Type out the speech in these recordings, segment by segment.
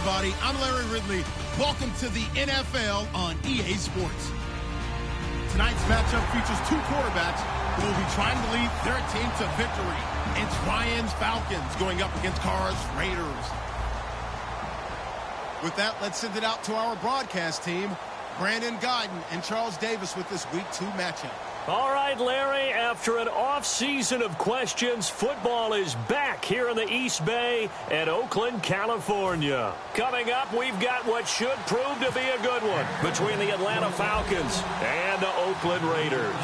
everybody. I'm Larry Ridley. Welcome to the NFL on EA Sports. Tonight's matchup features two quarterbacks who will be trying to lead their team to victory. It's Ryan's Falcons going up against Carr's Raiders. With that, let's send it out to our broadcast team, Brandon Guyton and Charles Davis with this Week 2 matchup. All right, Larry, after an off-season of questions, football is back here in the East Bay at Oakland, California. Coming up, we've got what should prove to be a good one between the Atlanta Falcons and the Oakland Raiders.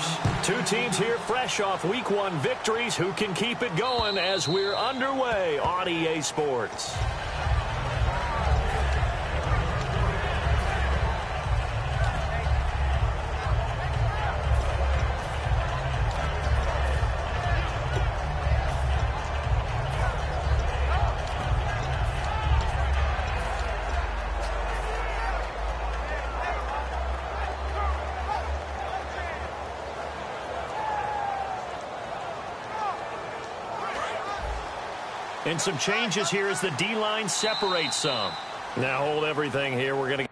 Two teams here fresh off Week 1 victories who can keep it going as we're underway on EA Sports. And some changes here as the D-line separates some. Now hold everything here. We're going to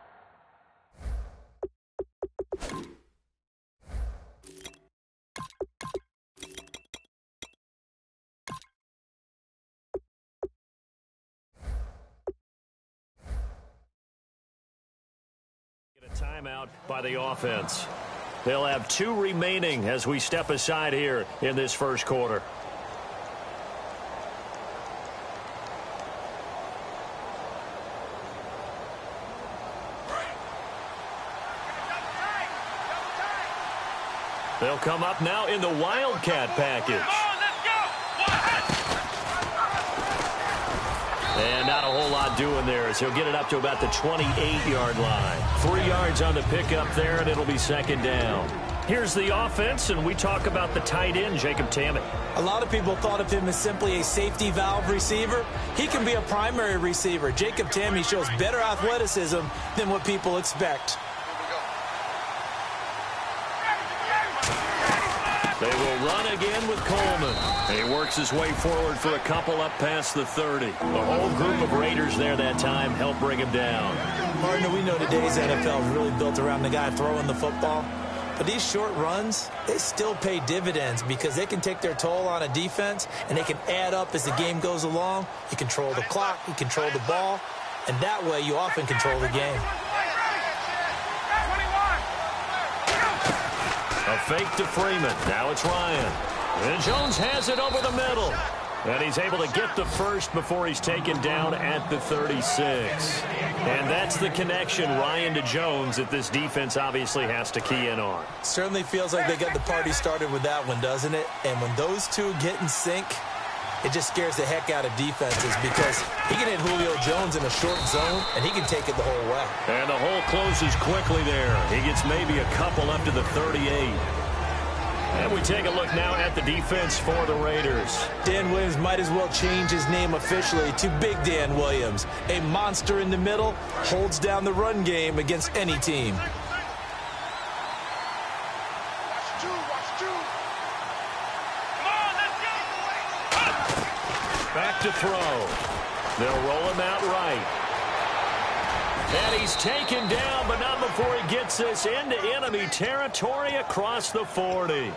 get a timeout by the offense. They'll have 2 remaining as we step aside here in this first quarter. They'll come up now in the Wildcat package. And not a whole lot doing there as he'll get it up to about the 28-yard line. 3 yards on the pickup there, and it'll be second down. Here's the offense, and we talk about the tight end, Jacob Tamme. A lot of people thought of him as simply a safety valve receiver. He can be a primary receiver. Jacob Tamme shows better athleticism than what people expect. They will run again with Coleman. He works his way forward for a couple up past the 30. The whole group of Raiders there that time helped bring him down. Partner, we know today's NFL is really built around the guy throwing the football. But these short runs, they still pay dividends because they can take their toll on a defense, and they can add up as the game goes along. You control the clock, you control the ball, and that way you often control the game. A fake to Freeman. Now it's Ryan. And Jones has it over the middle. And he's able to get the first before he's taken down at the 36. And that's the connection, Ryan to Jones, that this defense obviously has to key in on. Certainly feels like they got the party started with that one, doesn't it? And when those two get in sync, it just scares the heck out of defenses because he can hit Julio Jones in a short zone, and he can take it the whole way. And the hole closes quickly there. He gets maybe a couple up to the 38. And we take a look now at the defense for the Raiders. Dan Williams might as well change his name officially to Big Dan Williams. A monster in the middle, holds down the run game against any team. Back to throw. They'll roll him out right. And he's taken down, but not before he gets this into enemy territory across the 40.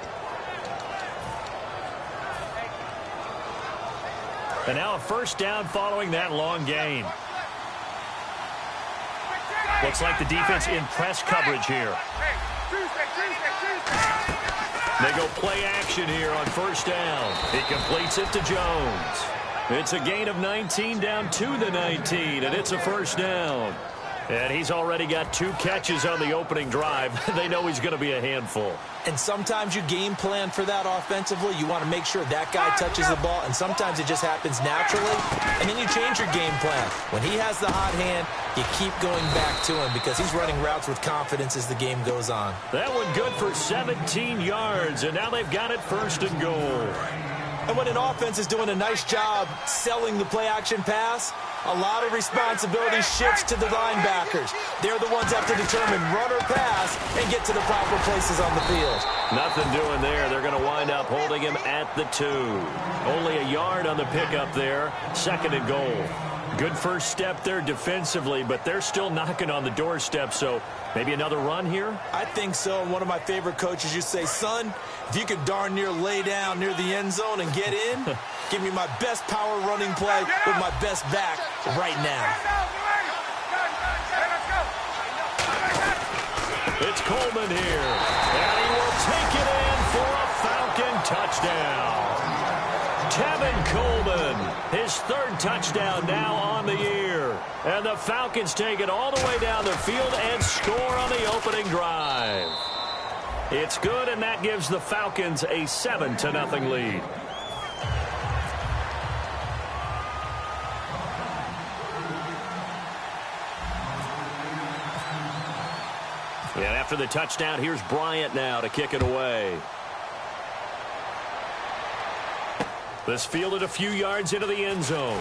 And now a first down following that long gain. Looks like the defense in press coverage here. They go play action here on first down. He completes it to Jones. It's a gain of 19 down to the 19, and it's a first down. And he's already got 2 catches on the opening drive. They know he's going to be a handful. And sometimes you game plan for that offensively. You want to make sure that guy touches the ball, and sometimes it just happens naturally. And then you change your game plan. When he has the hot hand, you keep going back to him because he's running routes with confidence as the game goes on. That one good for 17 yards, and now they've got it first and goal. And when an offense is doing a nice job selling the play-action pass, a lot of responsibility shifts to the linebackers. They're the ones that have to determine run or pass and get to the proper places on the field. Nothing doing there. They're going to wind up holding him at the 2. Only a yard on the pickup there. Second and goal. Good first step there defensively, but they're still knocking on the doorstep, so maybe another run here? I think so. And one of my favorite coaches used to say, son, if you could darn near lay down near the end zone and get in, give me my best power running play with my best back right now. It's Coleman here, and he will take it in for a Falcon touchdown. Tevin Coleman, his third touchdown now on the year. And the Falcons take it all the way down the field and score on the opening drive. It's good, and that gives the Falcons a 7-0 lead. And after the touchdown, here's Bryant now to kick it away. This fielded a few yards into the end zone.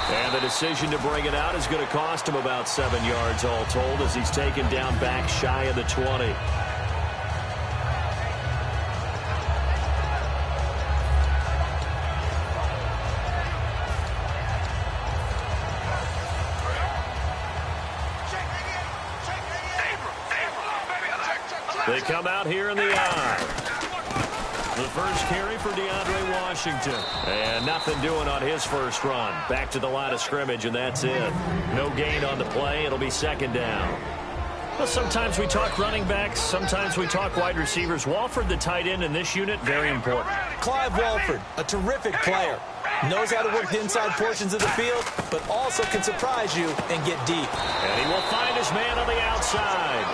And the decision to bring it out is going to cost him about 7 yards all told as he's taken down back shy of the 20. They come out here in the eye. The first carry for DeAndre Washington. And nothing doing on his first run. Back to the line of scrimmage, and that's it. No gain on the play. It'll be second down. Well, sometimes we talk running backs. Sometimes we talk wide receivers. Walford, the tight end in this unit, very important. Clive Walford, a terrific player. Knows how to work the inside portions of the field, but also can surprise you and get deep. And he will find his man on the outside.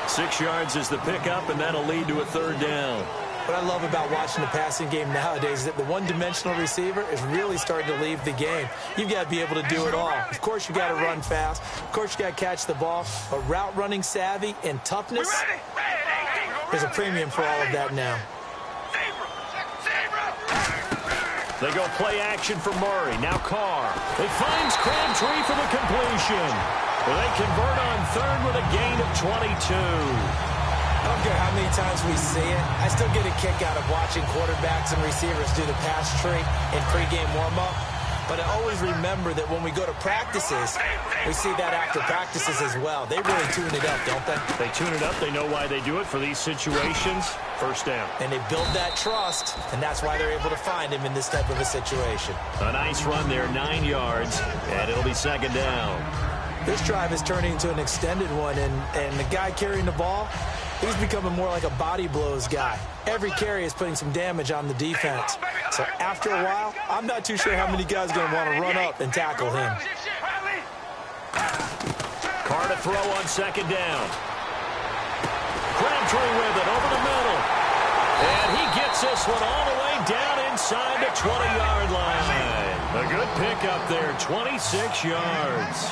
6 yards is the pickup, and that'll lead to a third down. What I love about watching the passing game nowadays is that the one-dimensional receiver is really starting to leave the game. You've got to be able to do it all. Of course, you've got to run fast. Of course, you've got to catch the ball. But route running savvy and toughness, there's a premium for all of that now. They go play action for Murray. Now Carr. He finds Crabtree for the completion. They convert on third with a gain of 22. I don't care how many times we see it. I still get a kick out of watching quarterbacks and receivers do the pass tree in pregame warm-up. But I always remember that when we go to practices, we see that after practices as well. They really tune it up, don't they? They tune it up. They know why they do it for these situations. First down. And they build that trust, and that's why they're able to find him in this type of a situation. A nice run there, 9 yards, and it'll be second down. This drive is turning into an extended one, and the guy carrying the ball, he's becoming more like a body blows guy. Every carry is putting some damage on the defense. So after a while, I'm not too sure how many guys are going to want to run up and tackle him. Carr to throw on second down. Crabtree with it over the middle. And he gets this one all the way down inside the 20-yard line. A good pickup there, 26 yards.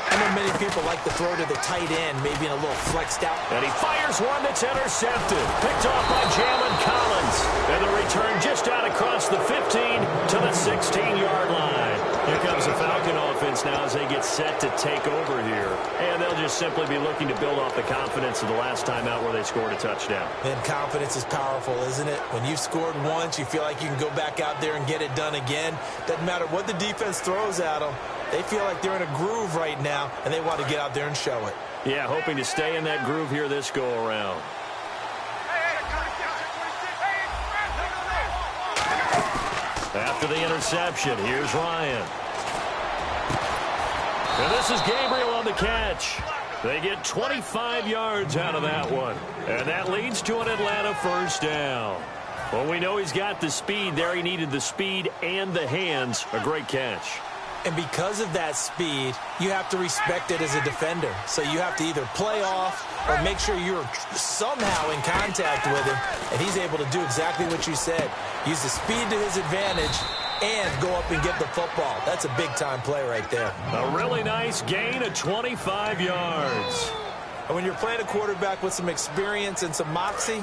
I know many people like to throw to the tight end, maybe in a little flexed out. And he fires one that's intercepted. Picked off by Jalen Collins. And the return just out across the 15 to the 16-yard line. Here comes the Falcon offense now as they get set to take over here. And they'll just simply be looking to build off the confidence of the last time out where they scored a touchdown. And confidence is powerful, isn't it? When you've scored once, you feel like you can go back out there and get it done again. Doesn't matter what the defense throws at them. They feel like they're in a groove right now, and they want to get out there and show it. Yeah, hoping to stay in that groove here this go-around. After the interception, here's Ryan. And this is Gabriel on the catch. They get 25 yards out of that one. And that leads to an Atlanta first down. Well, we know he's got the speed there. He needed the speed and the hands. A great catch. And because of that speed, you have to respect it as a defender. So you have to either play off or make sure you're somehow in contact with him. And he's able to do exactly what you said. Use the speed to his advantage and go up and get the football. That's a big-time play right there. A really nice gain of 25 yards. And when you're playing a quarterback with some experience and some moxie,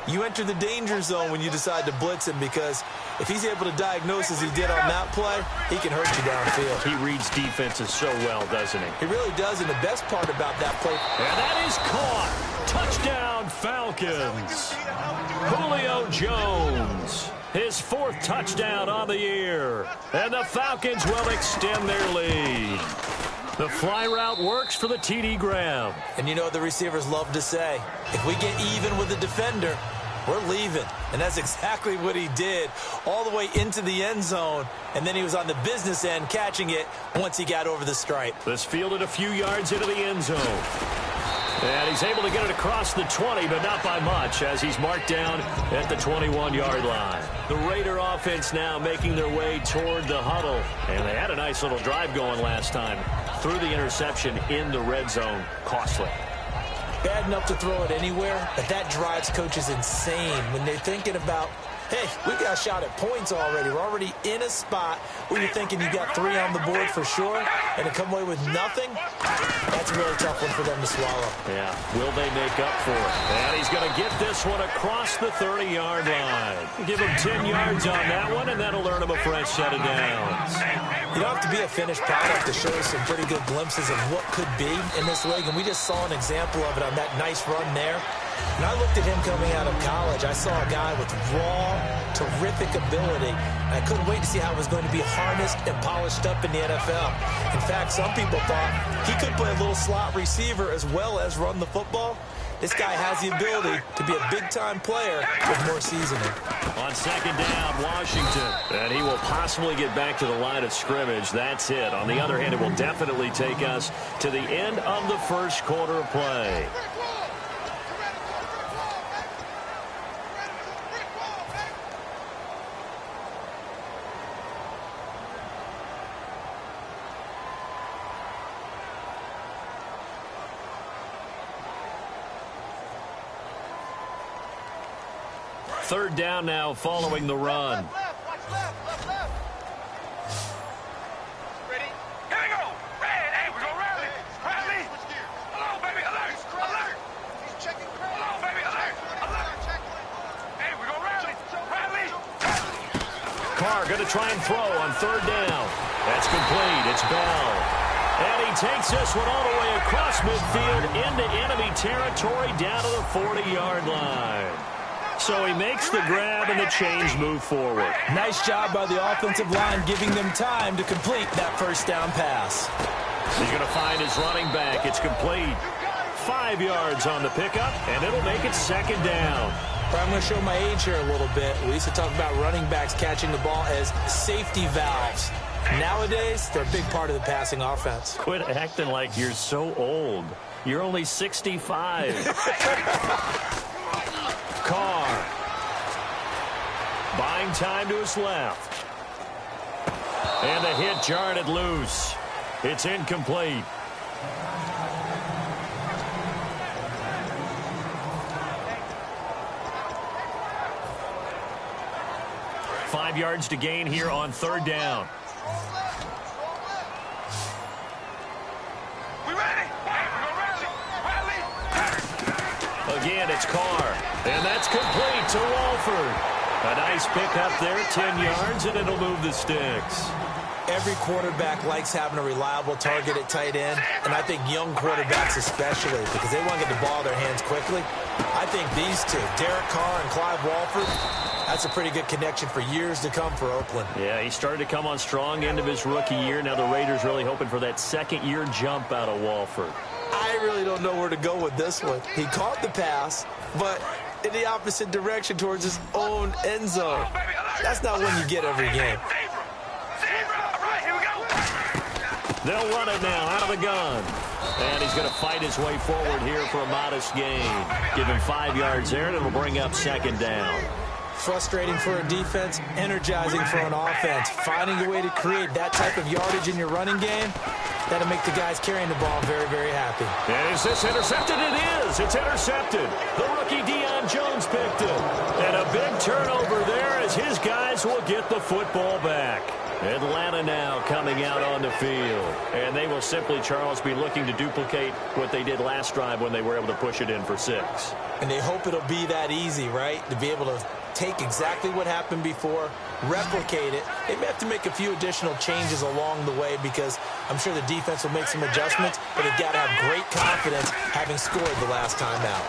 you enter the danger zone when you decide to blitz him, because if he's able to diagnose as he did on that play, he can hurt you downfield. He reads defenses so well, doesn't he? He really does, and the best part about that play... And that is caught. Touchdown, Falcons. Julio Jones. His 4th touchdown on the year. And the Falcons will extend their lead. The fly route works for the TD grab. And you know what the receivers love to say? If we get even with the defender, we're leaving. And that's exactly what he did all the way into the end zone. And then he was on the business end catching it once he got over the stripe. This fielded a few yards into the end zone. And he's able to get it across the 20, but not by much, as he's marked down at the 21-yard line. The Raider offense now making their way toward the huddle. And they had a nice little drive going last time. Threw the interception in the red zone. Costly. Bad enough to throw it anywhere, but that drives coaches insane when they're thinking about, hey, we got a shot at points already. We're already in a spot where you're thinking you got 3 on the board for sure, and to come away with nothing, that's a really tough one for them to swallow. Yeah, will they make up for it? And he's going to get this one across the 30-yard line. Give him 10 yards on that one, and that'll earn him a fresh set of downs. You don't have to be a finished product to show us some pretty good glimpses of what could be in this league, and we just saw an example of it on that nice run there. When I looked at him coming out of college, I saw a guy with raw, terrific ability. I couldn't wait to see how it was going to be harnessed and polished up in the NFL. In fact, some people thought he could play a little slot receiver as well as run the football. This guy has the ability to be a big-time player with more seasoning. On second down, Washington. And he will possibly get back to the line of scrimmage. That's it. On the other hand, it will definitely take us to the end of the first quarter of play. Third down now following the run. Ready? Here we go. Red. Hey, we're going rally. Rally. Hello, baby. Alert. Alert. He's checking credit. Hello, baby. Alert. Alert. Hey, we're going rally. Rally. Carr going to try and throw on third down. That's complete. It's Bell. And he takes this one all the way across midfield into enemy territory down to the 40-yard line. So he makes the grab and the chains move forward. Nice job by the offensive line giving them time to complete that first down pass. He's going to find his running back. It's complete. 5 yards on the pickup, and it'll make it second down. But I'm going to show my age here a little bit. We used to talk about running backs catching the ball as safety valves. Nowadays, they're a big part of the passing offense. Quit acting like you're so old. You're only 65. Carr. Buying time to his left. And the hit jarred it loose. It's incomplete. Five yards to gain here on third down. We ready? Again, it's Carr. And that's complete to Walford. A nice pickup there, 10 yards, and it'll move the sticks. Every quarterback likes having a reliable target at tight end, and I think young quarterbacks especially, because they want to get the ball in their hands quickly. I think these two, Derek Carr and Clive Walford, that's a pretty good connection for years to come for Oakland. Yeah, he started to come on strong end of his rookie year. Now the Raiders really hoping for that second-year jump out of Walford. I really don't know where to go with this one. He caught the pass, but in the opposite direction towards his own end zone. That's not one you get every game. They'll run it now out of the gun. And he's going to fight his way forward here for a modest gain. Give him 5 yards there, and it'll bring up second down. Frustrating for a defense, energizing for an offense. Finding a way to create that type of yardage in your running game, that'll make the guys carrying the ball very, very happy. Is this intercepted? It is. It's intercepted. The rookie Deion Jones picked it. And a big turnover there as his guys will get the football back. Atlanta now coming out on the field. And they will simply, Charles, be looking to duplicate what they did last drive when they were able to push it in for 6. And they hope it'll be that easy, right? To be able to take exactly what happened before, replicate it. They may have to make a few additional changes along the way because I'm sure the defense will make some adjustments, but they've got to have great confidence having scored the last time out.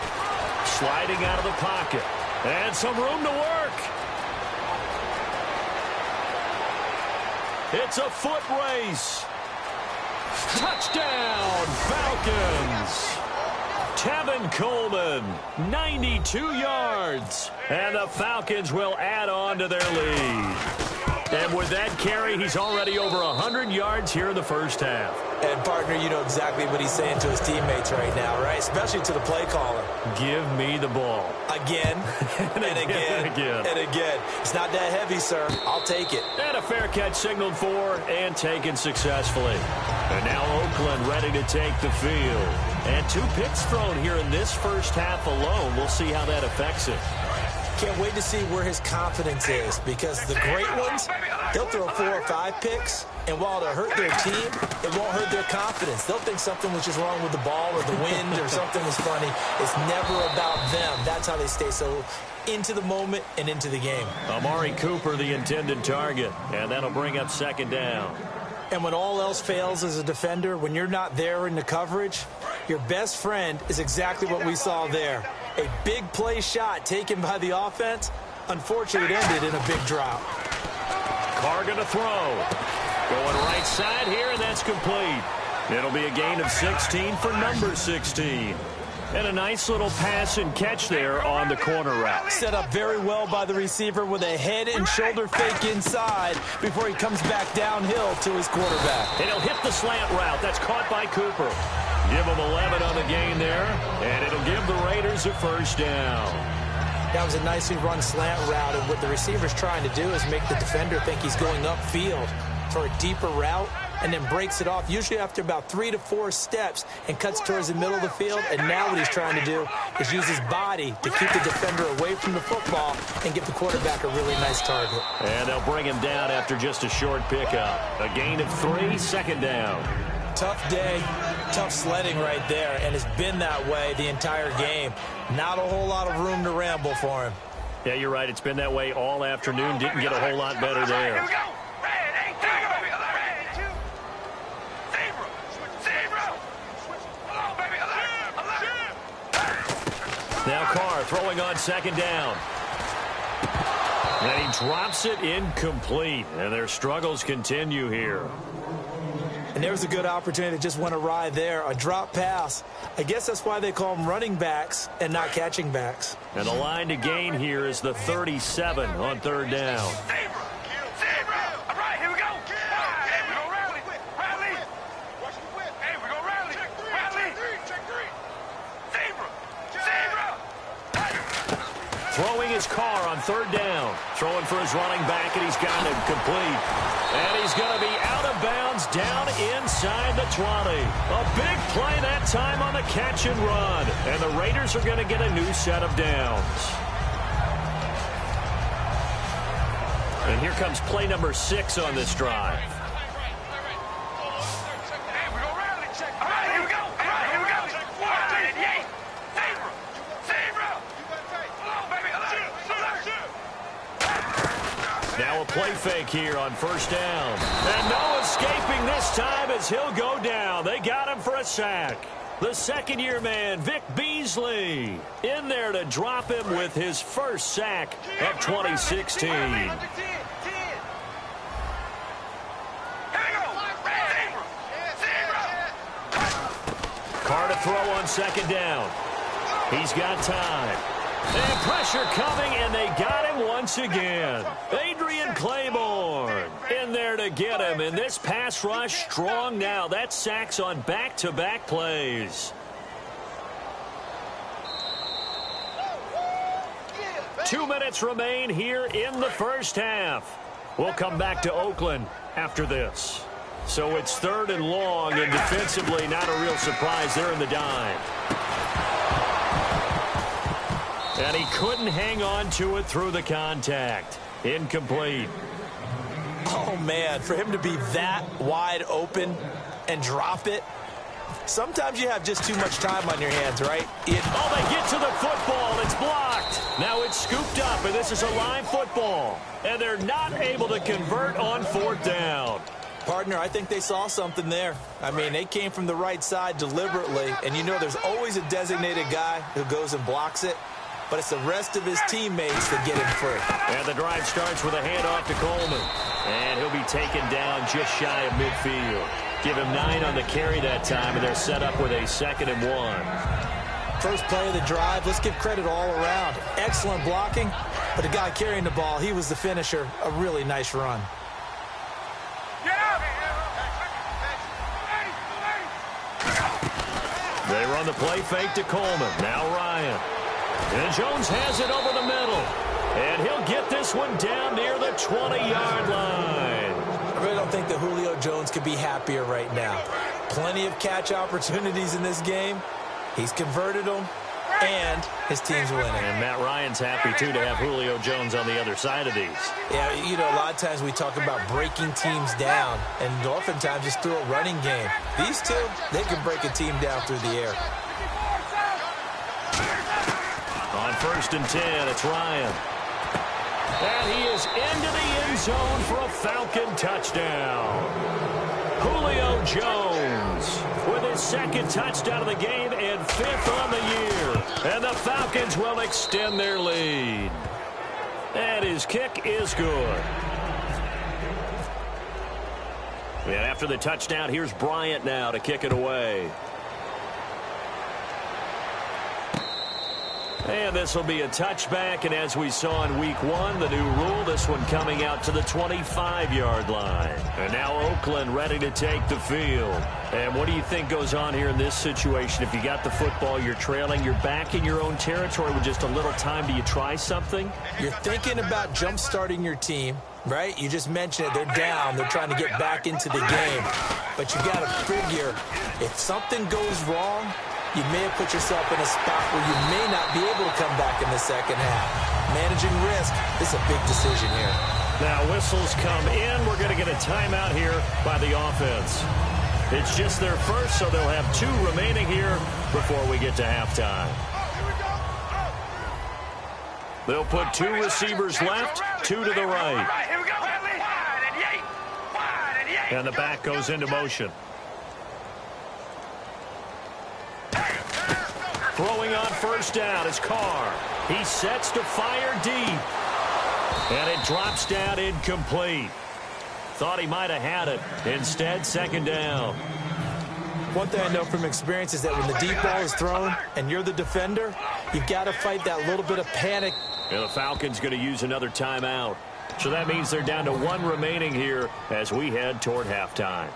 Sliding out of the pocket. And some room to work. It's a foot race. Touchdown, Falcons. Tevin Coleman, 92 yards. And the Falcons will add on to their lead. And with that carry, he's already over 100 yards here in the first half. And, partner, you know exactly what he's saying to his teammates right now, right? Especially to the play caller. Give me the ball. Again, and again, and again. It's not that heavy, sir. I'll take it. And a fair catch signaled for and taken successfully. And now Oakland ready to take the field. And 2 picks thrown here in this first half alone. We'll see how that affects it. Can't wait to see where his confidence is, because the great ones, they'll throw 4 or 5 picks, and while it'll hurt their team, it won't hurt their confidence. They'll think something was just wrong with the ball or the wind or something was funny. It's never about them. That's how they stay so into the moment and into the game. Amari Cooper, the intended target, and that'll bring up second down. And when all else fails as a defender, when you're not there in the coverage, your best friend is exactly what we saw there. A big play shot taken by the offense. Unfortunately, it ended in a big drop. Carr going to throw. Going right side here, and that's complete. It'll be a gain of 16 for number 16. And a nice little pass and catch there on the corner route. Set up very well by the receiver with a head and shoulder fake inside before he comes back downhill to his quarterback. And he'll hit the slant route. That's caught by Cooper. Give him 11 on the gain there, and it'll give the Raiders a first down. That was a nicely run slant route, and what the receiver's trying to do is make the defender think he's going upfield for a deeper route, and then breaks it off, usually after about 3 to 4 steps, and cuts towards the middle of the field. And now what he's trying to do is use his body to keep the defender away from the football and give the quarterback a really nice target. And they'll bring him down after just a short pickup. A gain of 3, second down. Tough day, tough sledding right there, and it's been that way the entire game. Not a whole lot of room to ramble for him. Yeah, you're right. It's been that way all afternoon. Didn't get a whole lot better there. Here we go. Red, 8, 2. Red, 2. Zebra. Hello, baby. Alert. Now Carr throwing on second down. And he drops it incomplete. And their struggles continue here. And there was a good opportunity that just went awry there. A drop pass. I guess that's why they call them running backs and not catching backs. And the line to gain here is the 37 on third down. Zebra. All right, here we go. Hey, we go rally. Rally. Hey, we go rally. Rally. Check 3. Zebra. Throwing his Carr on third down. Throwing for his running back, and he's got him complete. And he's going to be out of bounds down inside the 20. A big play that time on the catch and run. And the Raiders are going to get a new set of downs. And here comes play number 6 on this drive. Now a play fake here on first down. And no escaping this time as he'll go down. They got him for a sack. The second-year man, Vic Beasley, in there to drop him with his first sack of 2016. Carr to throw on second down. He's got time. And pressure coming, and they got him once again. Adrian Claiborne in there to get him. And this pass rush strong now. That's sacks on back-to-back plays. 2 minutes remain here in the first half. We'll come back to Oakland after this. So it's third and long, and defensively not a real surprise there in the dime. And he couldn't hang on to it through the contact. Incomplete. Oh, man, for him to be that wide open and drop it. Sometimes you have just too much time on your hands, right? They get to the football. It's blocked. Now it's scooped up, and this is a live football. And they're not able to convert on fourth down. Partner, I think they saw something there. I mean, they came from the right side deliberately, and you know there's always a designated guy who goes and blocks it. But it's the rest of his teammates that get him free. And the drive starts with a handoff to Coleman. And he'll be taken down just shy of midfield. Give him 9 on the carry that time, and they're set up with a 2nd and 1. First play of the drive, let's give credit all around. Excellent blocking, but the guy carrying the ball, he was the finisher. A really nice run. They run the play fake to Coleman. Now Ryan. And Jones has it over the middle. And he'll get this one down near the 20-yard line. I really don't think that Julio Jones could be happier right now. Plenty of catch opportunities in this game. He's converted them, and his team's winning. And Matt Ryan's happy, too, to have Julio Jones on the other side of these. Yeah, you know, a lot of times we talk about breaking teams down, and oftentimes it's through a running game. These two, they can break a team down through the air. On 1st and 10, it's Ryan. And he is into the end zone for a Falcon touchdown. Julio Jones with his 2nd touchdown of the game and 5th on the year. And the Falcons will extend their lead. And his kick is good. And after the touchdown, here's Bryant now to kick it away. And this will be a touchback, and as we saw in Week 1, the new rule, this one coming out to the 25-yard line. And now Oakland ready to take the field. And what do you think goes on here in this situation? If you got the football, you're trailing, you're back in your own territory with just a little time. Do you try something? You're thinking about jump-starting your team, right? You just mentioned it. They're down. They're trying to get back into the game. But you got to figure, if something goes wrong, you may have put yourself in a spot where you may not be able to come back in the second half. Managing risk is a big decision here. Now whistles come in. We're going to get a timeout here by the offense. It's just their first, so they'll have 2 remaining here before we get to halftime. They'll put 2 receivers left, 2 to the right. And the back goes into motion. Throwing on 1st down is Carr. He sets to fire deep. And it drops down incomplete. Thought he might have had it. Instead, 2nd down. One thing I know from experience is that when the deep ball is thrown and you're the defender, you've got to fight that little bit of panic. And the Falcons going to use another timeout. So that means they're down to 1 remaining here as we head toward halftime.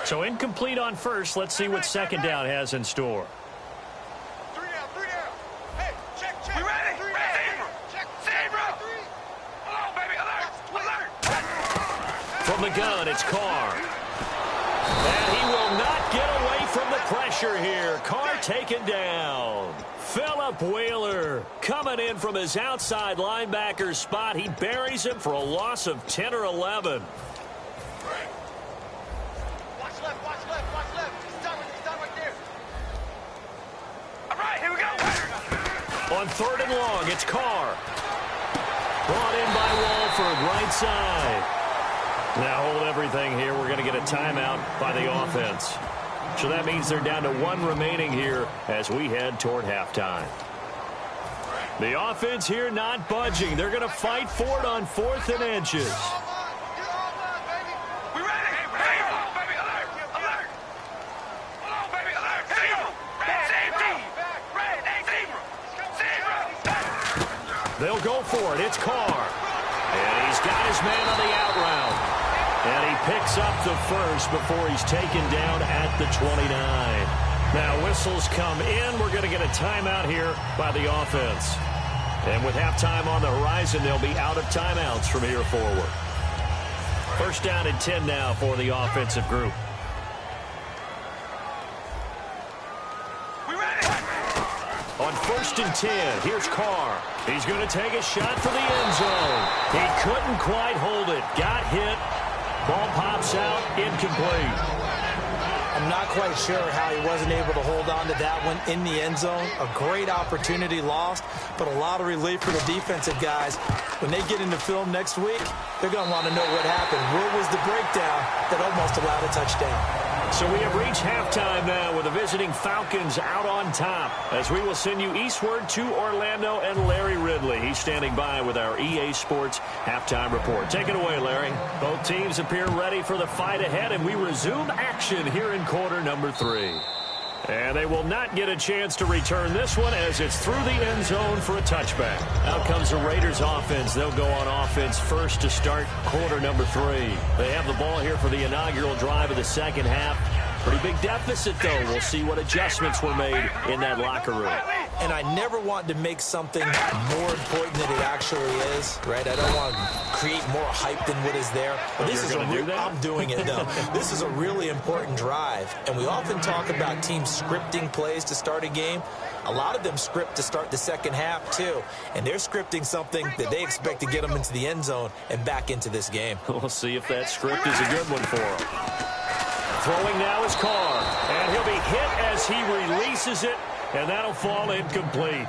So incomplete on 1st. Let's see what 2nd down has in store. 3 down. Hey, check. We ready? Check. Zebra. Hello, baby. Alert. From the gun, it's Carr. And he will not get away from the pressure here. Carr taken down. Philip Wheeler coming in from his outside linebacker spot. He buries him for a loss of 10 or 11. Watch left. He's done right there. All right, here we go. On 3rd and long, it's Carr. Brought in by Walford, right side. Now hold everything here. We're going to get a timeout by the offense. So that means they're down to 1 remaining here as we head toward halftime. The offense here not budging. They're going to fight for it on 4th and inches. They'll go for it. It's Carr. And he's got his man on the out route. And he picks up the 1st before he's taken down at the 29. Now whistles come in. We're going to get a timeout here by the offense. And with halftime on the horizon, they'll be out of timeouts from here forward. 1st down and 10 now for the offensive group. On 1st and 10, here's Carr. He's going to take a shot for the end zone. He couldn't quite hold it. Got hit. Ball pops out. Incomplete. I'm not quite sure how he wasn't able to hold on to that one in the end zone. A great opportunity lost, but a lot of relief for the defensive guys. When they get into film next week, they're going to want to know what happened. Where was the breakdown that almost allowed a touchdown? So we have reached halftime now with the visiting Falcons out on top, as we will send you eastward to Orlando and Larry Ridley. He's standing by with our EA Sports halftime report. Take it away, Larry. Both teams appear ready for the fight ahead, and we resume action here in quarter number 3. And they will not get a chance to return this one as it's through the end zone for a touchback. Out comes the Raiders offense. They'll go on offense first to start quarter number 3. They have the ball here for the inaugural drive of the second half. Pretty big deficit, though. We'll see what adjustments were made in that locker room. And I never want to make something more important than it actually is, right? I don't want to create more hype than what is there. But this is I'm doing it, though. This is a really important drive. And we often talk about teams scripting plays to start a game. A lot of them script to start the second half, too. And they're scripting something that they expect to get them into the end zone and back into this game. We'll see if that script is a good one for them. Throwing now is Carr, and he'll be hit as he releases it, and that'll fall incomplete.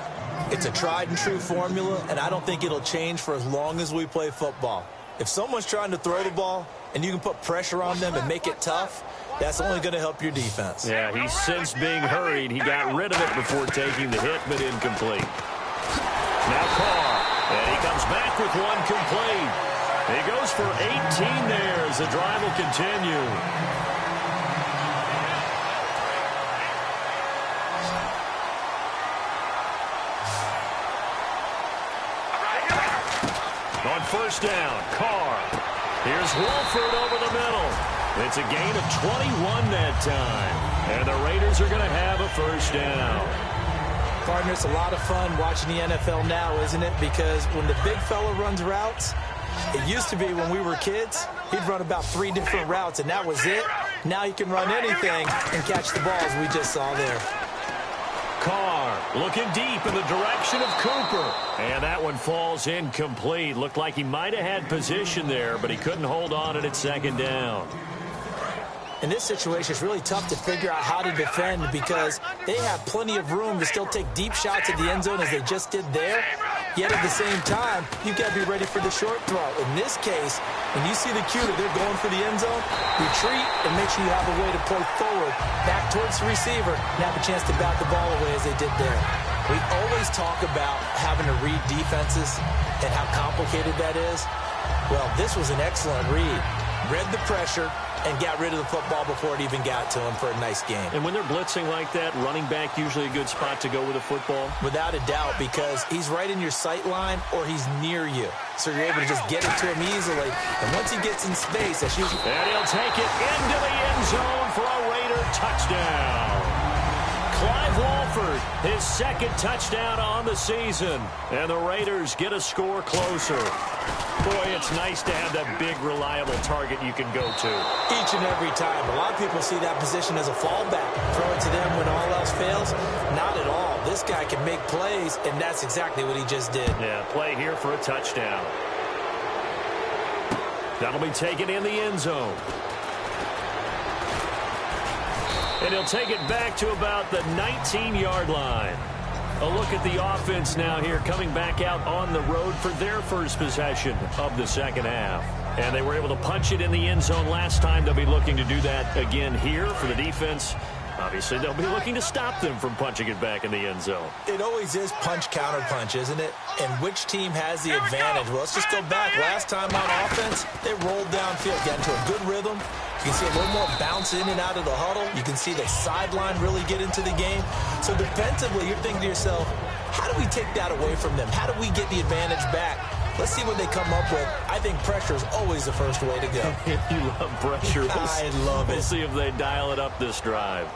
It's a tried-and-true formula, and I don't think it'll change for as long as we play football. If someone's trying to throw the ball and you can put pressure on them and make it tough, that's only going to help your defense. Yeah, he's since being hurried. He got rid of it before taking the hit, but incomplete. Now Carr, and he comes back with one complete. He goes for 18 there as the drive will continue. On first down, Carr. Here's Wolford over the middle. It's a gain of 21 that time. And the Raiders are going to have a first down. Partner, it's a lot of fun watching the NFL now, isn't it? Because when the big fella runs routes, it used to be when we were kids, he'd run about 3 different routes, and that was it. Now he can run anything and catch the balls we just saw there. Carr looking deep in the direction of Cooper. And that one falls incomplete. Looked like he might have had position there, but he couldn't hold on at second down. In this situation, it's really tough to figure out how to defend because they have plenty of room to still take deep shots at the end zone as they just did there. Yet at the same time, you've got to be ready for the short throw. In this case, when you see the cue that they're going for the end zone, retreat and make sure you have a way to play forward, back towards the receiver, and have a chance to bat the ball away as they did there. We always talk about having to read defenses and how complicated that is. Well, this was an excellent read. Read the pressure and got rid of the football before it even got to him for a nice game. And when they're blitzing like that, running back usually a good spot to go with the football? Without a doubt, because he's right in your sight line or he's near you. So you're able to just get it to him easily. And once he gets in space, that's usually... And he'll take it into the end zone for a Raider touchdown. Clive Walford, his second touchdown on the season. And the Raiders get a score closer. Boy, it's nice to have that big, reliable target you can go to. Each and every time. A lot of people see that position as a fallback. Throw it to them when all else fails. Not at all. This guy can make plays, and that's exactly what he just did. Yeah, play here for a touchdown. That'll be taken in the end zone. And he'll take it back to about the 19-yard line. A look at the offense now here, coming back out on the road for their first possession of the second half. And they were able to punch it in the end zone last time. They'll be looking to do that again here for the defense. Obviously, they'll be looking to stop them from punching it back in the end zone. It always is punch, counter punch, isn't it? And which team has the advantage? Well, let's just go back. Last time on offense, they rolled downfield, got into a good rhythm. You can see a little more bounce in and out of the huddle. You can see the sideline really get into the game. So defensively, you're thinking to yourself, how do we take that away from them? How do we get the advantage back? Let's see what they come up with. I think pressure is always the first way to go. You love pressure. I love it. We'll see if they dial it up this drive.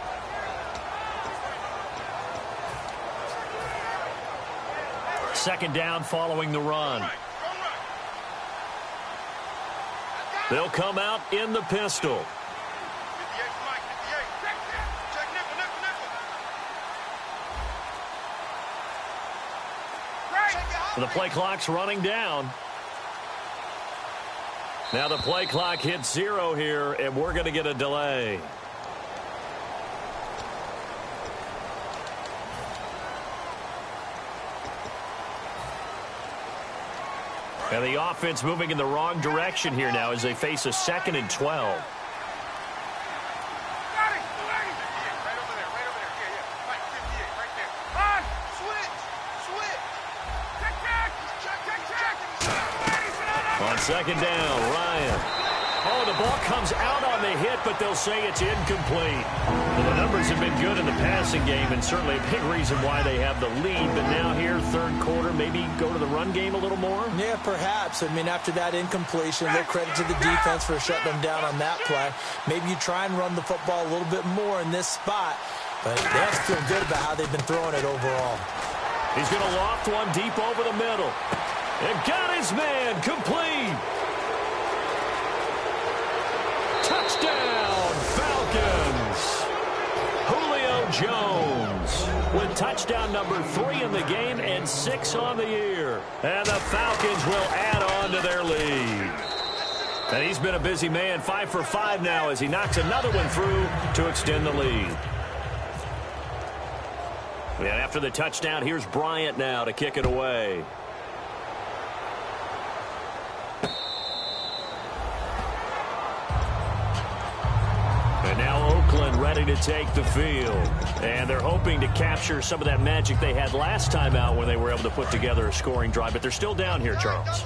Second down following the run. They'll come out in the pistol. The play clock's running down. Now the play clock hits 0 here, and we're going to get a delay. And the offense moving in the wrong direction here now as they face a 2nd and 12. On second down, Ryan. Oh, the ball comes out on the hit, but they'll say it's incomplete. Well, the numbers have been good in the passing game, and certainly a big reason why they have the lead. But now here, third quarter, maybe go to the run game a little more? Yeah, perhaps. I mean, after that incompletion, a little credit to the defense for shutting them down on that play. Maybe you try and run the football a little bit more in this spot, but they have to feel good about how they've been throwing it overall. He's going to loft one deep over the middle. And got his man, complete. Touchdown, Falcons. Julio Jones with touchdown number 3 in the game and 6 on the year. And the Falcons will add on to their lead. And he's been a busy man, 5 for 5 now as he knocks another one through to extend the lead. And after the touchdown, here's Bryant now to kick it away. And now Oakland ready to take the field. And they're hoping to capture some of that magic they had last time out when they were able to put together a scoring drive. But they're still down here, Charles.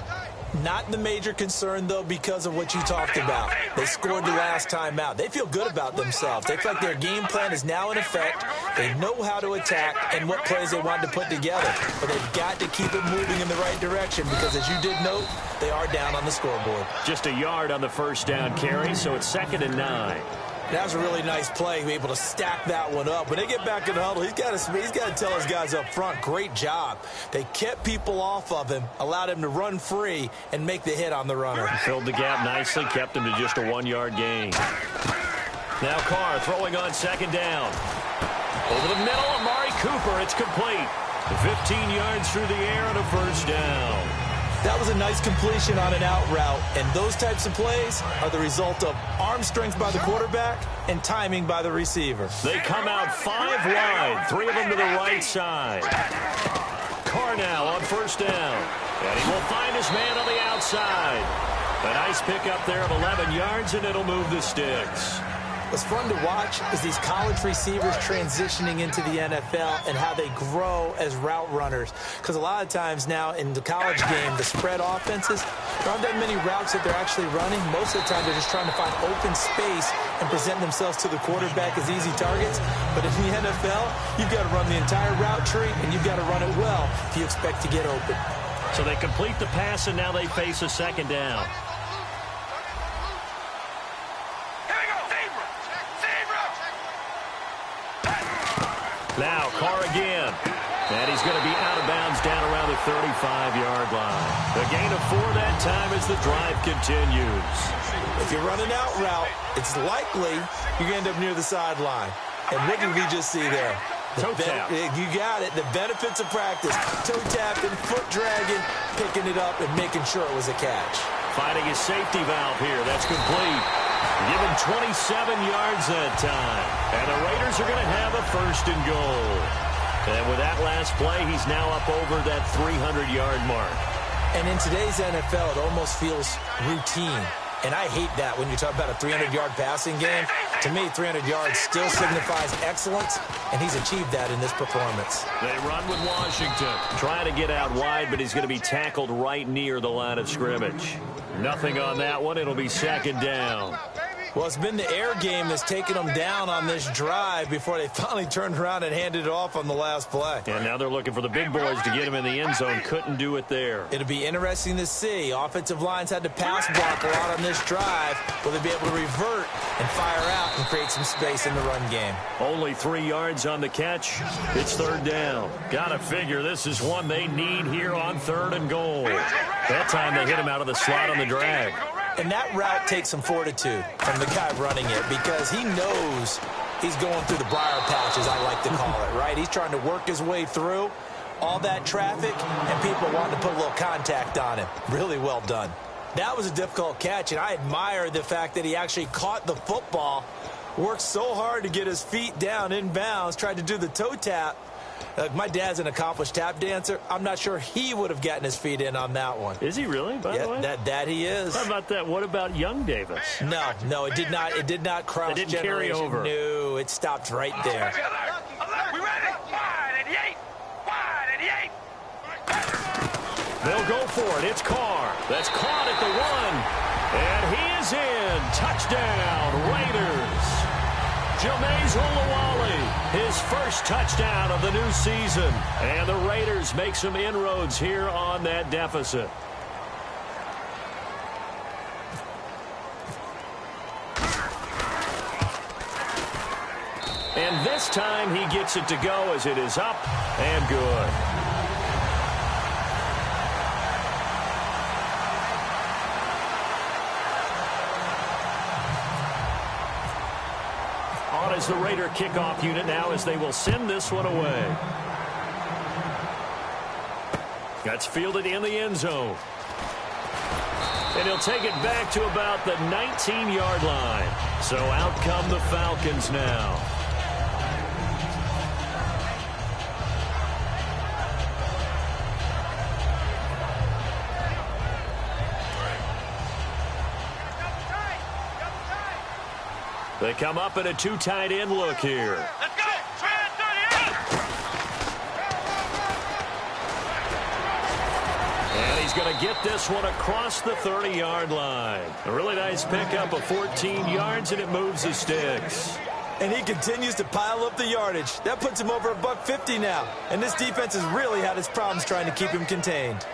Not the major concern, though, because of what you talked about. They scored the last time out. They feel good about themselves. They feel like their game plan is now in effect. They know how to attack and what plays they want to put together. But they've got to keep it moving in the right direction because, as you did note, they are down on the scoreboard. Just a yard on the first down carry, so it's 2nd and 9. That was a really nice play, be able to stack that one up. When they get back in the huddle, he's got to tell his guys up front, great job. They kept people off of him, allowed him to run free, and make the hit on the runner. Filled the gap nicely, kept him to just a 1-yard gain. Now Carr throwing on 2nd down. Over the middle, Amari Cooper, it's complete. 15 yards through the air and a first down. That was a nice completion on an out route, and those types of plays are the result of arm strength by the quarterback and timing by the receiver. They come out 5 wide, 3 of them to the right side. Carr now on first down, and he will find his man on the outside. A nice pickup there of 11 yards, and it'll move the sticks. What's fun to watch is these college receivers transitioning into the NFL and how they grow as route runners. Because a lot of times now in the college game, the spread offenses, there aren't that many routes that they're actually running. Most of the time, they're just trying to find open space and present themselves to the quarterback as easy targets. But in the NFL, you've got to run the entire route tree, and you've got to run it well if you expect to get open. So they complete the pass, and now they face a 2nd down. Now Carr again. And he's going to be out of bounds down around the 35-yard line. A gain of 4 that time as the drive continues. If you're running out route, it's likely you're going to end up near the sideline. And what did we just see there? Toe tap. You got it. The benefits of practice. Toe tapping, foot dragging, picking it up, and making sure it was a catch. Finding his safety valve here. That's complete. Give him 27 yards that time. And the Raiders are going to have a 1st and goal. And with that last play, he's now up over that 300-yard mark. And in today's NFL, it almost feels routine. And I hate that when you talk about a 300-yard passing game. To me, 300 yards still signifies excellence, and he's achieved that in this performance. They run with Washington. Trying to get out wide, but he's going to be tackled right near the line of scrimmage. Nothing on that one. It'll be 2nd down. Well, it's been the air game that's taken them down on this drive before they finally turned around and handed it off on the last play. And now they're looking for the big boys to get him in the end zone. Couldn't do it there. It'll be interesting to see. Offensive lines had to pass block a lot on this drive. Will they be able to revert and fire out and create some space in the run game? Only 3 yards on the catch. It's 3rd down. Gotta figure this is one they need here on 3rd and goal. That time they hit him out of the slot on the drag. And that route takes some fortitude from the guy running it because he knows he's going through the briar patch, as I like to call it, right? He's trying to work his way through all that traffic and people wanting to put a little contact on him. Really well done. That was a difficult catch, and I admire the fact that he actually caught the football, worked so hard to get his feet down in bounds, tried to do the toe tap. My dad's an accomplished tap dancer. I'm not sure he would have gotten his feet in on that one. Is he really, by the way? That he is. How about that? What about young Davis? No, it did not. It did not cross. It didn't carry over. No, it stopped right there. We ready? Wide 88. Wide 88. They'll go for it. It's Carr. That's caught at the 1. And he is in. Touchdown, Raiders. Jameis Olawale, his first touchdown of the new season. And the Raiders make some inroads here on that deficit. And this time he gets it to go as it is up and good. On is the Raider kickoff unit now as they will send this one away. That's fielded in the end zone. And he'll take it back to about the 19-yard line. So out come the Falcons now. They come up in a two tight end look here. Let's go! And he's going to get this one across the 30-yard line. A really nice pickup of 14 yards, and it moves the sticks. And he continues to pile up the yardage. That puts him over $150 now. And this defense has really had its problems trying to keep him contained.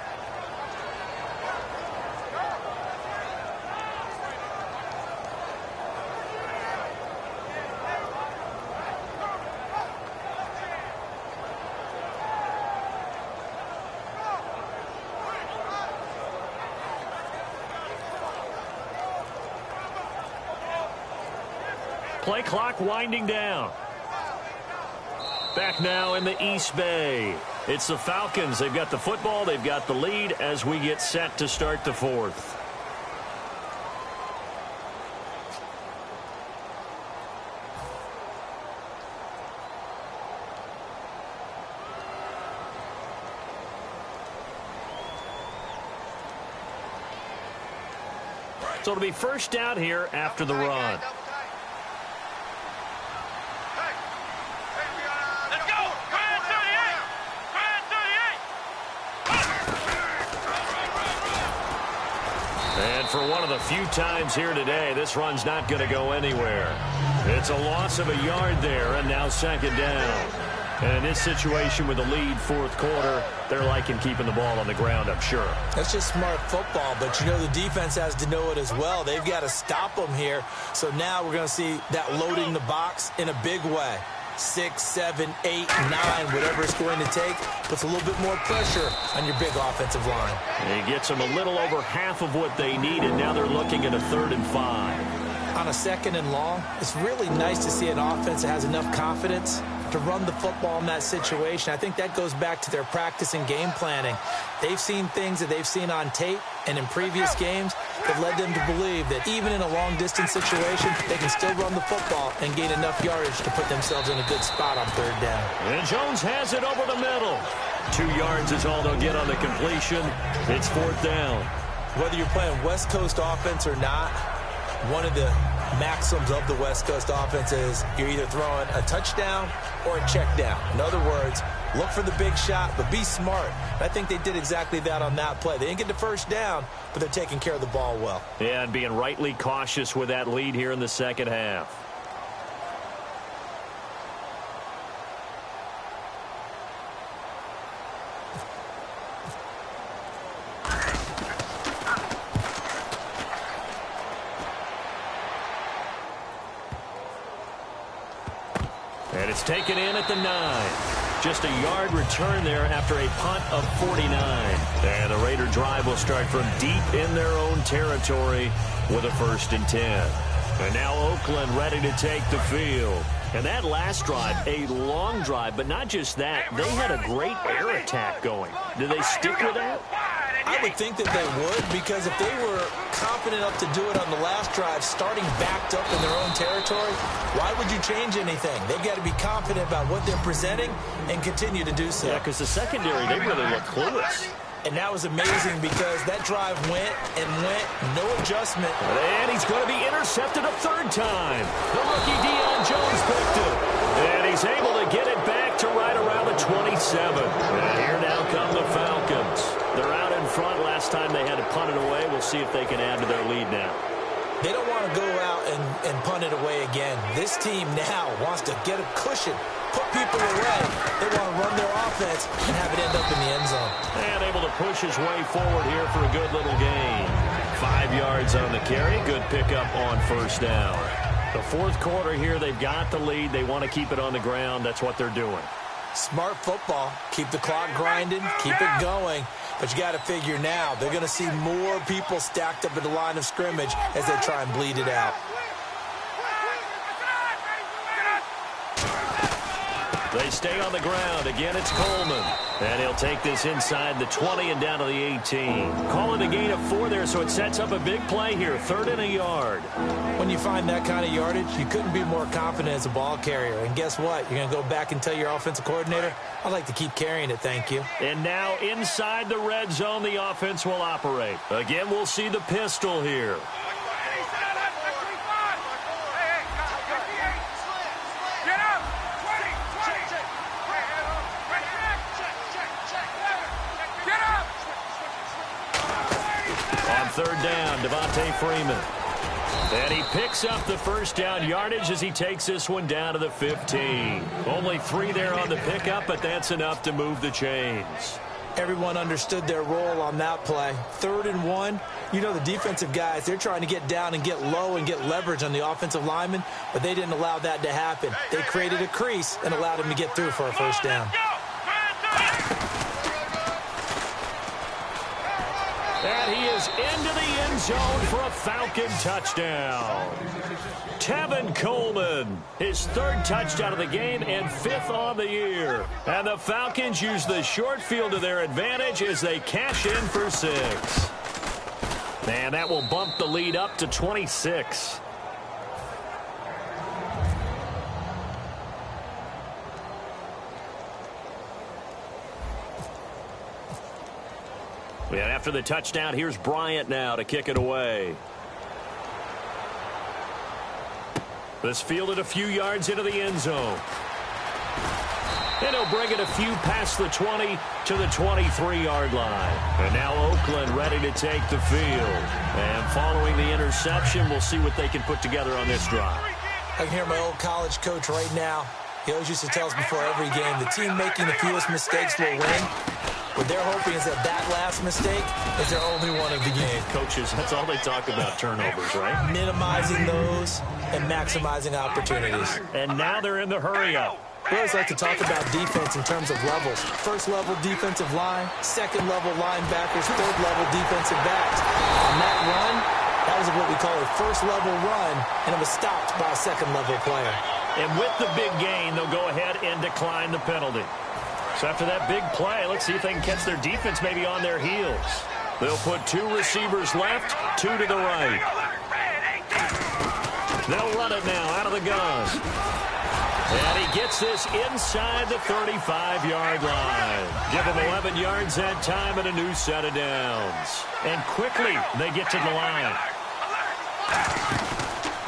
Play clock winding down. Back now in the East Bay. It's the Falcons. They've got the football. They've got the lead as we get set to start the fourth. So it'll be first down here after the run. And for one of the few times here today, this run's not going to go anywhere. It's a loss of a yard there, and now second down. And in this situation with the lead fourth quarter, they're liking keeping the ball on the ground, I'm sure. That's just smart football, but you know the defense has to know it as well. They've got to stop them here. So now we're going to see that loading the box in a big way. 6, 7, 8, 9, whatever it's going to take, puts a little bit more pressure on your big offensive line. And he gets them a little over half of what they needed. Now they're looking at a 3rd and 5. On a 2nd and long, it's really nice to see an offense that has enough confidence to run the football in that situation. I think that goes back to their practice and game planning. They've seen things that they've seen on tape and in previous games that led them to believe that even in a long-distance situation, they can still run the football and gain enough yardage to put themselves in a good spot on 3rd down. And Jones has it over the middle. 2 yards is all they'll get on the completion. It's 4th down. Whether you're playing West Coast offense or not, one of the maxims of the West Coast offense is you're either throwing a touchdown or a check down. In other words, look for the big shot, but be smart. And I think they did exactly that on that play. They didn't get the first down, but they're taking care of the ball well. Yeah, and being rightly cautious with that lead here in the second half. And it's taken in at the 9. Just a yard return there after a punt of 49. And the Raider drive will start from deep in their own territory with a 1st and 10. And now Oakland ready to take the field. And that last drive, a long drive, but not just that. They had a great air attack going. Do they stick with that? I would think that they would, because if they were confident enough to do it on the last drive, starting backed up in their own territory, why would you change anything? They've got to be confident about what they're presenting and continue to do so. Yeah, because the secondary, they really look clueless. And that was amazing because that drive went and went, no adjustment. And he's going to be intercepted a 3rd time. The rookie Deion Jones picked it. And he's able to get it back to right around the 27. And here now come the Falcons. They're out in front last time they had to punt it away. We'll see if they can add to their lead now. They don't want to go out and punt it away again. This team now wants to get a cushion, put people away. They want to run their offense and have it end up in the end zone. And able to push his way forward here for a good little gain. 5 yards on the carry. Good pickup on first down. The fourth quarter here, they've got the lead. They want to keep it on the ground. That's what they're doing. Smart football. Keep the clock grinding. Keep it going. But you got to figure now, they're going to see more people stacked up at the line of scrimmage as they try and bleed it out. They stay on the ground. Again, it's Coleman. And he'll take this inside the 20 and down to the 18. Calling a gain of 4 there, so it sets up a big play here. 3rd and a yard. When you find that kind of yardage, you couldn't be more confident as a ball carrier. And guess what? You're going to go back and tell your offensive coordinator, I'd like to keep carrying it, thank you. And now inside the red zone, the offense will operate. Again, we'll see the pistol here. On 3rd down, Devontae Freeman. And he picks up the first down yardage as he takes this one down to the 15. Only 3 there on the pickup, but that's enough to move the chains. Everyone understood their role on that play. 3rd and 1. You know the defensive guys, they're trying to get down and get low and get leverage on the offensive lineman, but they didn't allow that to happen. They created a crease and allowed him to get through for a first down. And he is into the end zone for a Falcon touchdown. Tevin Coleman, his 3rd touchdown of the game and 5th on the year. And the Falcons use the short field to their advantage as they cash in for 6. And that will bump the lead up to 26. And after the touchdown, here's Bryant now to kick it away. This fielded a few yards into the end zone. And he'll bring it a few past the 20 to the 23-yard line. And now Oakland ready to take the field. And following the interception, we'll see what they can put together on this drive. I can hear my old college coach right now. He always used to tell us before every game, the team making the fewest mistakes will win. What they're hoping is that last mistake is their only one of the game. Coaches, that's all they talk about, turnovers, right? Minimizing those and maximizing opportunities. And now they're in the hurry-up. We always like to talk about defense in terms of levels. 1st level defensive line, 2nd level linebackers, 3rd level defensive backs. On that run, that was what we call a 1st level run, and it was stopped by a 2nd level player. And with the big gain, they'll go ahead and decline the penalty. So after that big play, let's see if they can catch their defense maybe on their heels. They'll put 2 receivers left, 2 to the right. They'll run it now out of the gun. And he gets this inside the 35-yard line. Give him 11 yards that time and a new set of downs. And quickly, they get to the line.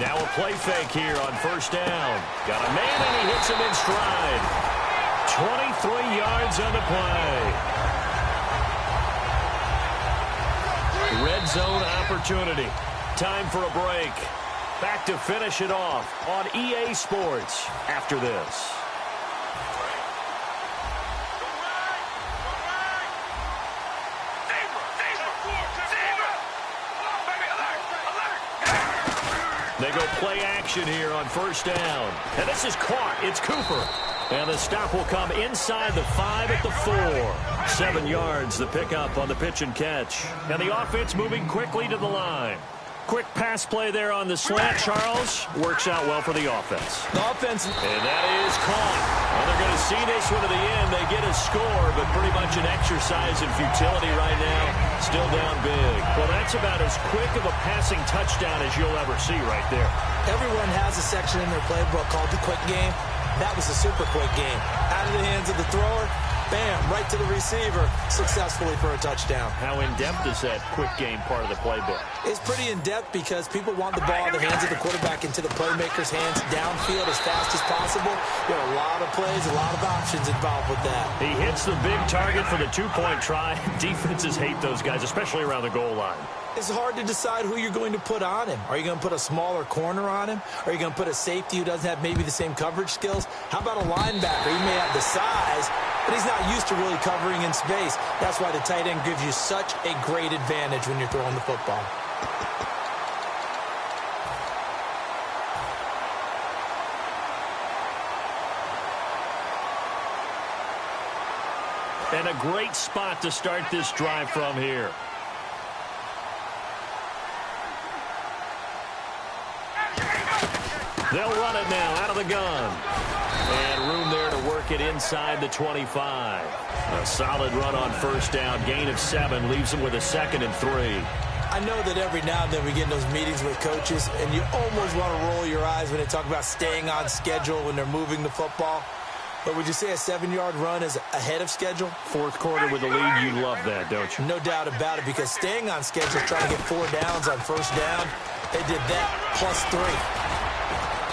Now a play fake here on first down. Got a man and he hits him in stride. 23 yards on the play. Red zone opportunity. Time for a break. Back to finish it off on EA Sports after this. They go play action here on first down. And this is caught. It's Cooper. And the stop will come inside the 5 at the 4. 7 yards, the pickup on the pitch and catch. And the offense moving quickly to the line. Quick pass play there on the slant, Charles. Works out well for the offense. The offense. And that is caught. Well, they're going to see this one to the end. They get a score, but pretty much an exercise in futility right now. Still down big. Well, that's about as quick of a passing touchdown as you'll ever see right there. Everyone has a section in their playbook called the quick game. That was a super quick game. Out of the hands of the thrower, bam, right to the receiver, successfully for a touchdown. How in-depth is that quick game part of the playbook? It's pretty in-depth because people want the ball in the hands of the quarterback into the playmaker's hands downfield as fast as possible. There are a lot of plays, a lot of options involved with that. He hits the big target for the two-point try. Defenses hate those guys, especially around the goal line. It's hard to decide who you're going to put on him. Are you going to put a smaller corner on him? Are you going to put a safety who doesn't have maybe the same coverage skills? How about a linebacker? He may have the size, but he's not used to really covering in space. That's why the tight end gives you such a great advantage when you're throwing the football. And a great spot to start this drive from here. They'll run it now out of the gun. And room there to work it inside the 25. A solid run on first down. Gain of 7 leaves them with a 2nd and 3. I know that every now and then we get in those meetings with coaches, and you almost want to roll your eyes when they talk about staying on schedule when they're moving the football. But would you say a 7-yard run is ahead of schedule? Fourth quarter with the lead, you love that, don't you? No doubt about it, because staying on schedule, trying to get 4 downs on first down, they did that plus 3.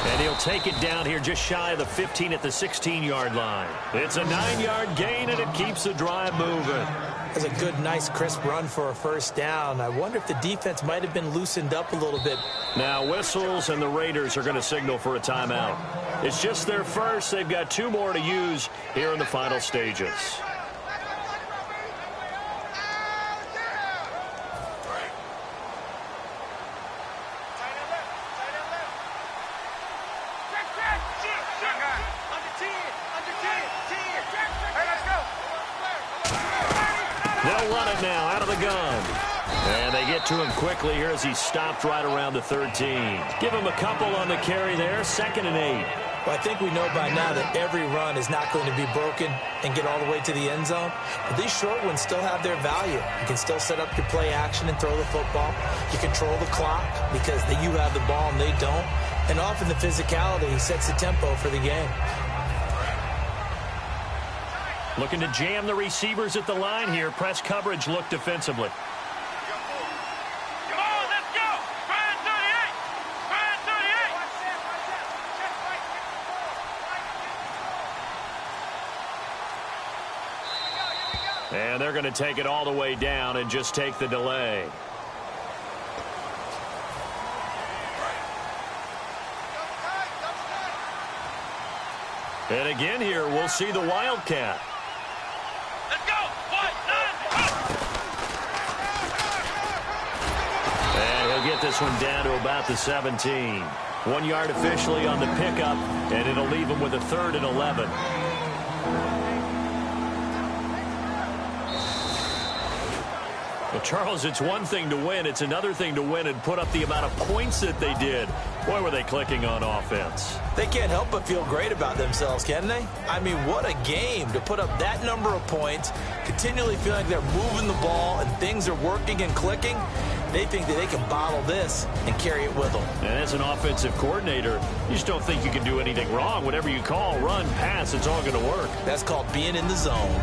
And he'll take it down here just shy of the 15 at the 16-yard line. It's a 9-yard gain, and it keeps the drive moving. That's a good, nice, crisp run for a first down. I wonder if the defense might have been loosened up a little bit. Now whistles, and the Raiders are going to signal for a timeout. It's just their first. They've got 2 more to use here in the final stages. They'll run it now out of the gun. And they get to him quickly here as he stopped right around the 13. Give him a couple on the carry there, 2nd and 8. Well, I think we know by now that every run is not going to be broken and get all the way to the end zone. But these short ones still have their value. You can still set up your play action and throw the football. You control the clock because you have the ball and they don't. And often the physicality sets the tempo for the game. Looking to jam the receivers at the line here. Press coverage look defensively. Come on, let's go! Try 38! Try 38! And they're going to take it all the way down and just take the delay. And again here, we'll see the Wildcat. Let's go! 1, 9! And he'll get this one down to about the 17. 1 yard officially on the pickup, and it'll leave him with a 3rd and 11. Well, Charles, it's one thing to win. It's another thing to win and put up the amount of points that they did. Boy, were they clicking on offense. They can't help but feel great about themselves, can they? I mean, what a game to put up that number of points, continually feeling like they're moving the ball and things are working and clicking. They think that they can bottle this and carry it with them. And as an offensive coordinator, you just don't think you can do anything wrong. Whatever you call, run, pass, it's all going to work. That's called being in the zone.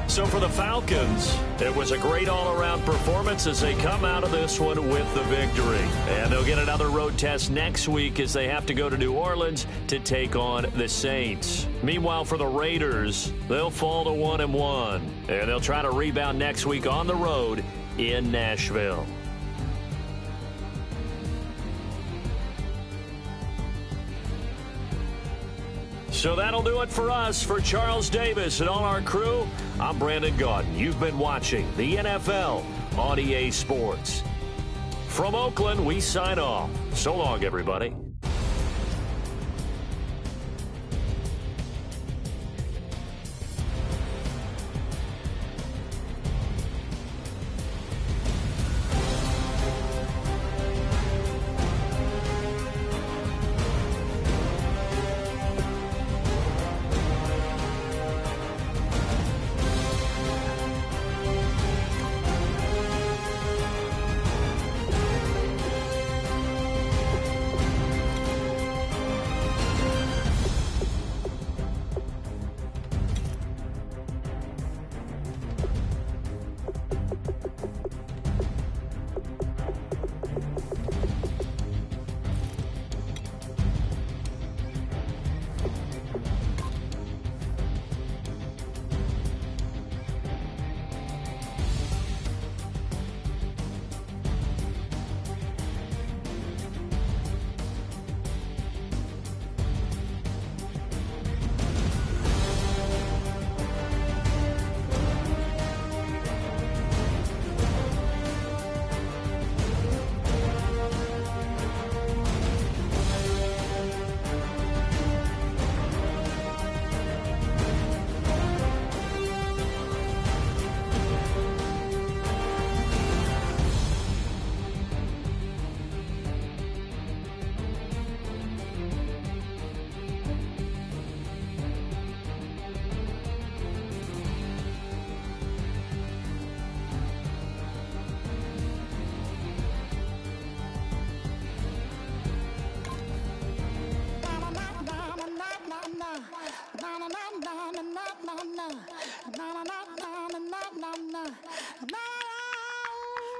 So for the Falcons, it was a great all-around performance as they come out of this one with the victory. And they'll get another road test next week as they have to go to New Orleans to take on the Saints. Meanwhile, for the Raiders, they'll fall to 1-1. And they'll try to rebound next week on the road in Nashville. So that'll do it for us. For Charles Davis and all our crew, I'm Brandon Gaudin. You've been watching the NFL on EA Sports. From Oakland, we sign off. So long, everybody.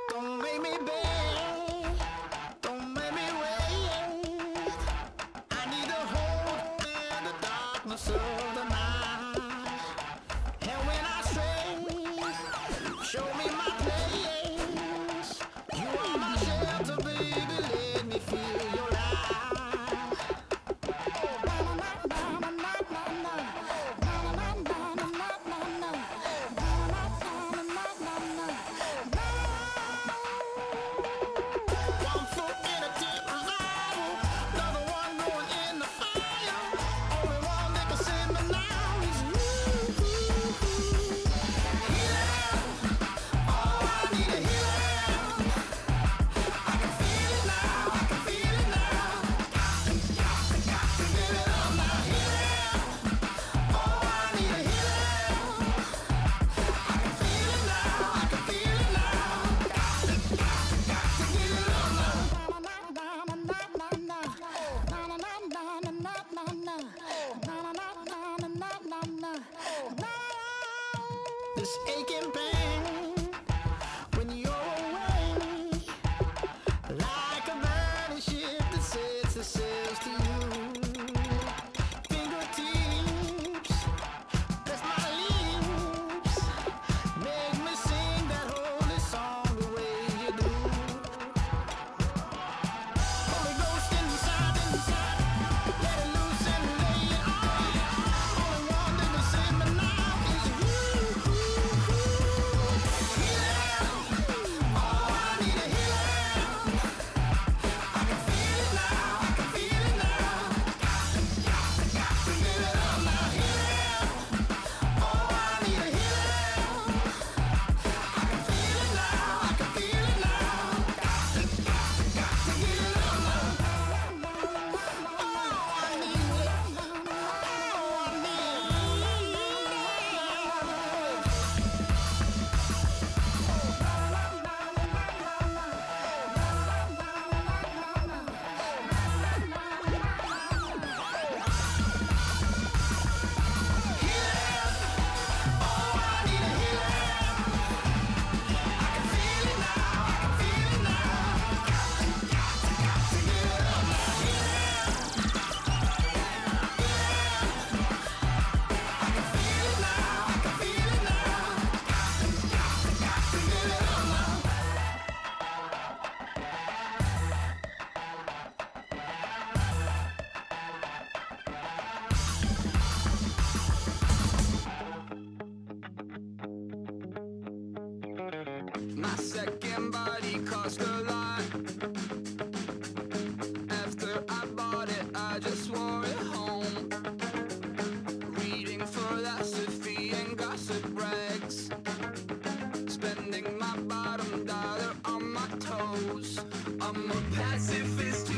Don't make me beg, don't make me wait. I need a hold in the darkness of the night. And when I stray, show me my place. You are my shelter, baby, let me feel your light. This aching pain when you're away, like a burning ship that sets the sails to you. Fingertips, press my lips, make me sing that holy song the way you do. Holy Ghost inside, let it loose and lay it on. Only one that can save me now is you. My second body cost a lot. After I bought it, I just wore it home. Reading philosophy and gossip rags. Spending my bottom dollar on my toes. I'm a pacifist.